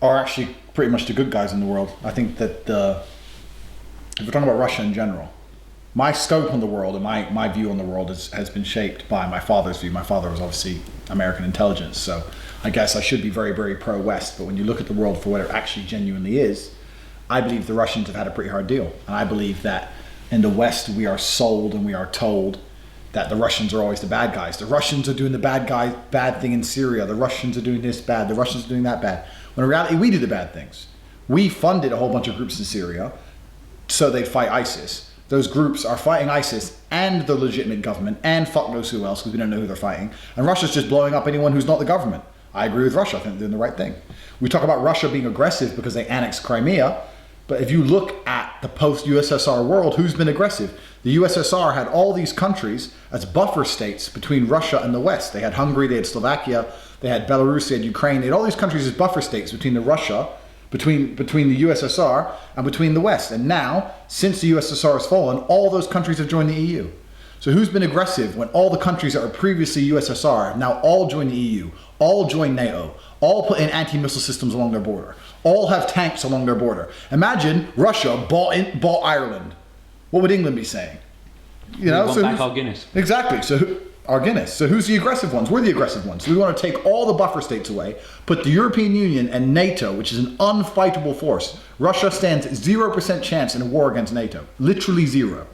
are actually pretty much the good guys in the world. I think that if we're talking about Russia in general, my scope on the world and my view on the world has been shaped by my father's view. My father was obviously American intelligence, so I guess I should be very, very pro-West. But when you look at the world for what it actually genuinely is, I believe the Russians have had a pretty hard deal. And I believe that in the West, we are sold and we are told that the Russians are always the bad guys. The Russians are doing the bad thing in Syria. The Russians are doing this bad. The Russians are doing that bad. When in reality, we do the bad things. We funded a whole bunch of groups in Syria so they'd fight ISIS. Those groups are fighting ISIS and the legitimate government and fuck knows who else, because we don't know who they're fighting. And Russia's just blowing up anyone who's not the government. I agree with Russia. I think they're doing the right thing. We talk about Russia being aggressive because they annexed Crimea. But if you look at the post-USSR world, who's been aggressive? The USSR had all these countries as buffer states between Russia and the West. They had Hungary, they had Slovakia, they had Belarus, they had Ukraine. They had all these countries as buffer states between the USSR and between the West. And now, since the USSR has fallen, all those countries have joined the EU. So who's been aggressive when all the countries that were previously USSR have now all joined the EU, all joined NATO, all put in anti-missile systems along their border, all have tanks along their border? Imagine Russia bought Ireland. What would England be saying? You know, so back our Guinness. Exactly. So our Guinness. So who's the aggressive ones? We're the aggressive ones. So we want to take all the buffer states away, put the European Union and NATO, which is an unfightable force. Russia stands 0% chance in a war against NATO. Literally zero.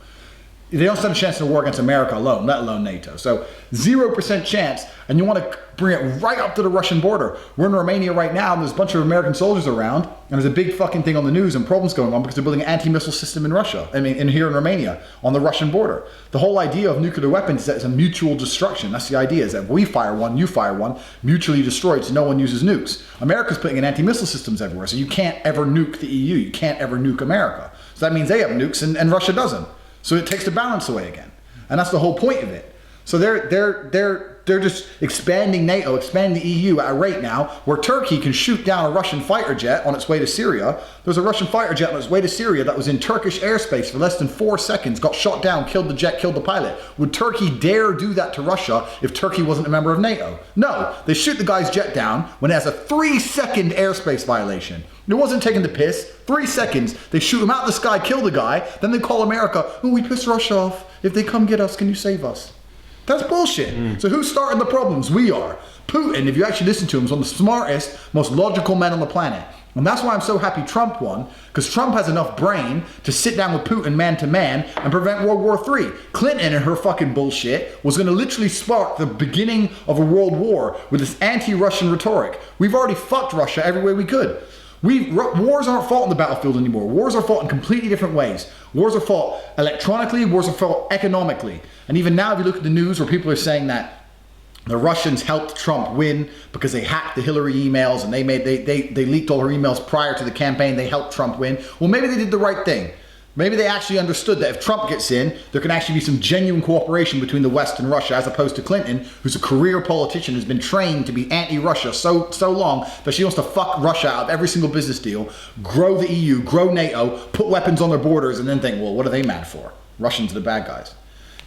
They don't stand a chance in a war against America alone, let alone NATO. So 0% chance, and you want to bring it right up to the Russian border. We're in Romania right now, and there's a bunch of American soldiers around, and there's a big fucking thing on the news and problems going on because they're building an anti-missile system in Russia, here in Romania, on the Russian border. The whole idea of nuclear weapons is that it's a mutual destruction. That's the idea, is that if we fire one, you fire one, mutually destroyed, so no one uses nukes. America's putting in anti-missile systems everywhere, so you can't ever nuke the EU, you can't ever nuke America. So that means they have nukes and Russia doesn't. So it takes the balance away again. And that's the whole point of it. So they're just expanding NATO, expanding the EU at a rate now where Turkey can shoot down a Russian fighter jet on its way to Syria. There's a Russian fighter jet on its way to Syria that was in Turkish airspace for less than 4 seconds, got shot down, killed the jet, killed the pilot. Would Turkey dare do that to Russia if Turkey wasn't a member of NATO? No, they shoot the guy's jet down when it has a 3-second airspace violation. It wasn't taking the piss. 3 seconds, they shoot him out of the sky, kill the guy, then they call America, oh, we pissed Russia off. If they come get us, can you save us? That's bullshit. So who's starting the problems? We are. Putin, if you actually listen to him, is one of the smartest, most logical men on the planet. And that's why I'm so happy Trump won, because Trump has enough brain to sit down with Putin man to man and prevent World War III. Clinton and her fucking bullshit was going to literally spark the beginning of a world war with this anti-Russian rhetoric. We've already fucked Russia every way we could. Wars aren't fought on the battlefield anymore. Wars are fought in completely different ways. Wars are fought electronically, wars are fought economically. And even now, if you look at the news where people are saying that the Russians helped Trump win because they hacked the Hillary emails and they leaked all her emails prior to the campaign, they helped Trump win. Well, maybe they did the right thing. Maybe they actually understood that if Trump gets in, there can actually be some genuine cooperation between the West and Russia, as opposed to Clinton, who's a career politician, who's been trained to be anti-Russia so long that she wants to fuck Russia out of every single business deal, grow the EU, grow NATO, put weapons on their borders, and then think, well, what are they mad for? Russians are the bad guys.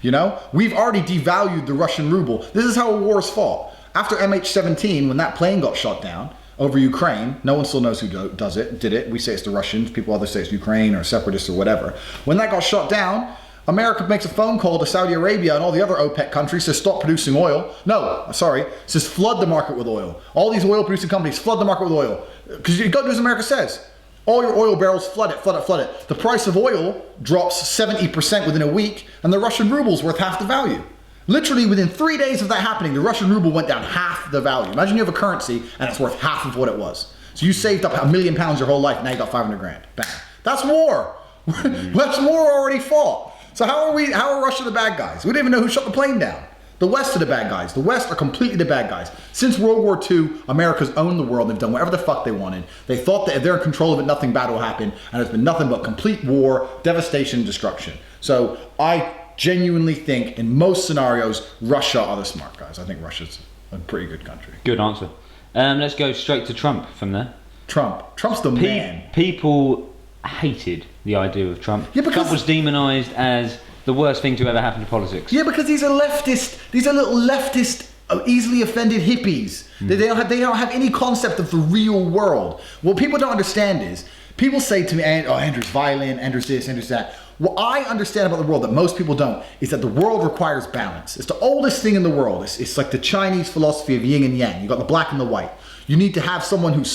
You know? We've already devalued the Russian ruble. This is how a war is fought. After MH17, when that plane got shot down over Ukraine, no one still knows who did it. We say it's the Russians, people others say it's Ukraine or separatists or whatever. When that got shot down, America makes a phone call to Saudi Arabia and all the other OPEC countries to stop producing oil. No, sorry, says flood the market with oil. All these oil producing companies flood the market with oil. Because you got to do as America says. All your oil barrels, flood it, flood it, flood it. The price of oil drops 70% within a week, and the Russian ruble's worth half the value. Literally within 3 days of that happening, the Russian ruble went down half the value. Imagine you have a currency and it's worth half of what it was. So you saved up £1 million your whole life, now you got 500 grand. Bang. That's war. That's war already fought. So how are Russia the bad guys? We don't even know who shot the plane down. The West are the bad guys. The West are completely the bad guys. Since World War II, America's owned the world. They've done whatever the fuck they wanted. They thought that if they're in control of it, nothing bad will happen. And it's been nothing but complete war, devastation, destruction. So I genuinely think in most scenarios, Russia are the smart guys. I think Russia's a pretty good country. Good answer. Let's go straight to Trump from there. Trump's the man. People hated the idea of Trump. Yeah, because Trump was demonized as the worst thing to ever happen to politics. Yeah, because these are little leftist easily offended hippies. They don't have any concept of the real world. What people don't understand is, people say to me, oh, Andrew's violent, Andrew's this, Andrew's that. What I understand about the world that most people don't is that the world requires balance. It's the oldest thing in the world. It's like the Chinese philosophy of yin and yang. You got the black and the white. You need to have someone who's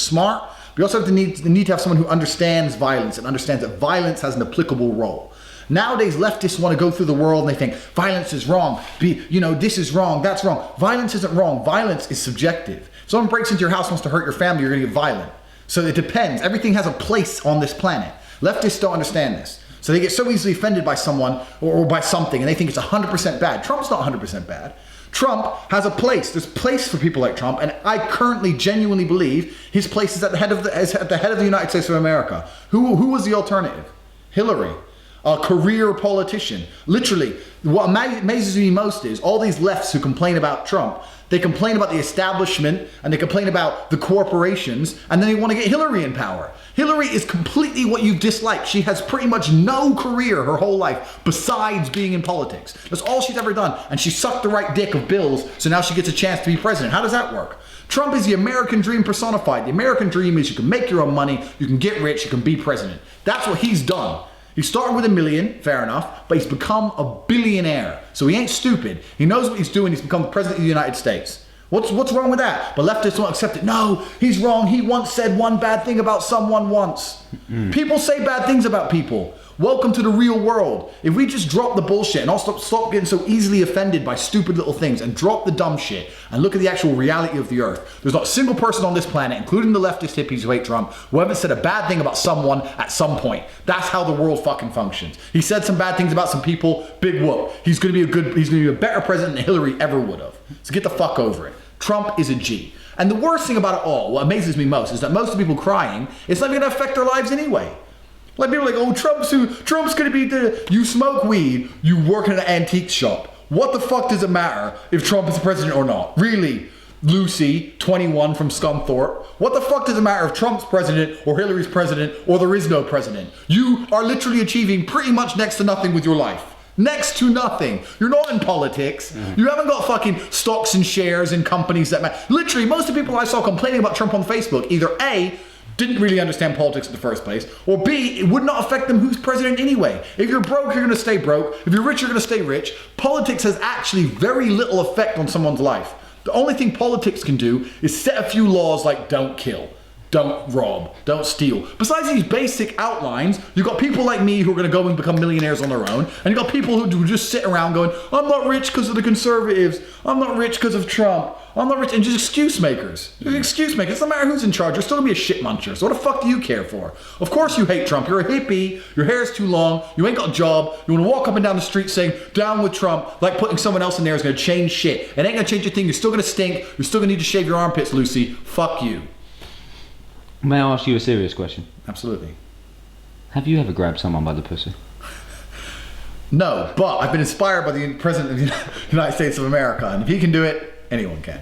smart, but you also need to have someone who understands violence and understands that violence has an applicable role. Nowadays, leftists want to go through the world and they think violence is wrong. This is wrong, that's wrong. Violence isn't wrong. Violence is subjective. If someone breaks into your house and wants to hurt your family, you're going to get violent. So it depends. Everything has a place on this planet. Leftists don't understand this. So they get so easily offended by someone or by something and they think it's 100% bad. Trump's not 100% bad. Trump has a place. There's a place for people like Trump, and I currently genuinely believe his place is at the head of the United States of America. Who was the alternative? Hillary. A career politician. Literally, what amazes me most is all these lefts who complain about Trump, they complain about the establishment and they complain about the corporations, and then they want to get Hillary in power. Hillary is completely what you dislike. She has pretty much no career her whole life besides being in politics. That's all she's ever done, and she sucked the right dick of bills, so now she gets a chance to be president. How does that work? Trump is the American dream personified. The American dream is you can make your own money, you can get rich, you can be president. That's what he's done. He started with $1 million, fair enough, but he's become a billionaire. So he ain't stupid. He knows what he's doing. He's become the president of the United States. What's wrong with that? But leftists won't accept it. No, he's wrong. He once said one bad thing about someone once. People say bad things about people. Welcome to the real world. If we just drop the bullshit and all stop getting so easily offended by stupid little things and drop the dumb shit and look at the actual reality of the earth, there's not a single person on this planet, including the leftist hippies who hate Trump, who haven't said a bad thing about someone at some point. That's how the world fucking functions. He said some bad things about some people, big whoop. He's gonna be a better president than Hillary ever would have. So get the fuck over it. Trump is a G. And the worst thing about it all, what amazes me most, is that most of the people crying, it's not even gonna affect their lives anyway. Like people are like, oh, Trump's gonna be you smoke weed, you work in an antique shop. What the fuck does it matter if Trump is president or not? Really? Lucy, 21 from Scunthorpe. What the fuck does it matter if Trump's president or Hillary's president or there is no president? You are literally achieving pretty much next to nothing with your life. Next to nothing. You're not in politics. You haven't got fucking stocks and shares in companies that matter. Literally, most of the people I saw complaining about Trump on Facebook either A, didn't really understand politics in the first place, or B, it would not affect them who's president anyway. If you're broke, you're gonna stay broke. If you're rich, you're gonna stay rich. Politics has actually very little effect on someone's life. The only thing politics can do is set a few laws like don't kill, don't rob, don't steal. Besides these basic outlines, you've got people like me who are gonna go and become millionaires on their own, and you've got people who just sit around going, I'm not rich because of the conservatives, I'm not rich because of Trump, I'm not rich, and just excuse makers. Excuse makers. It doesn't matter who's in charge, you're still gonna be a shit muncher, so what the fuck do you care for? Of course you hate Trump, you're a hippie, your hair's too long, you ain't got a job, you wanna walk up and down the street saying, down with Trump, like putting someone else in there is gonna change shit. It ain't gonna change a thing, you're still gonna stink, you're still gonna need to shave your armpits, Lucy. Fuck you. May I ask you a serious question? Absolutely. Have you ever grabbed someone by the pussy? No, but I've been inspired by the President of the United States of America, and if he can do it, anyone can.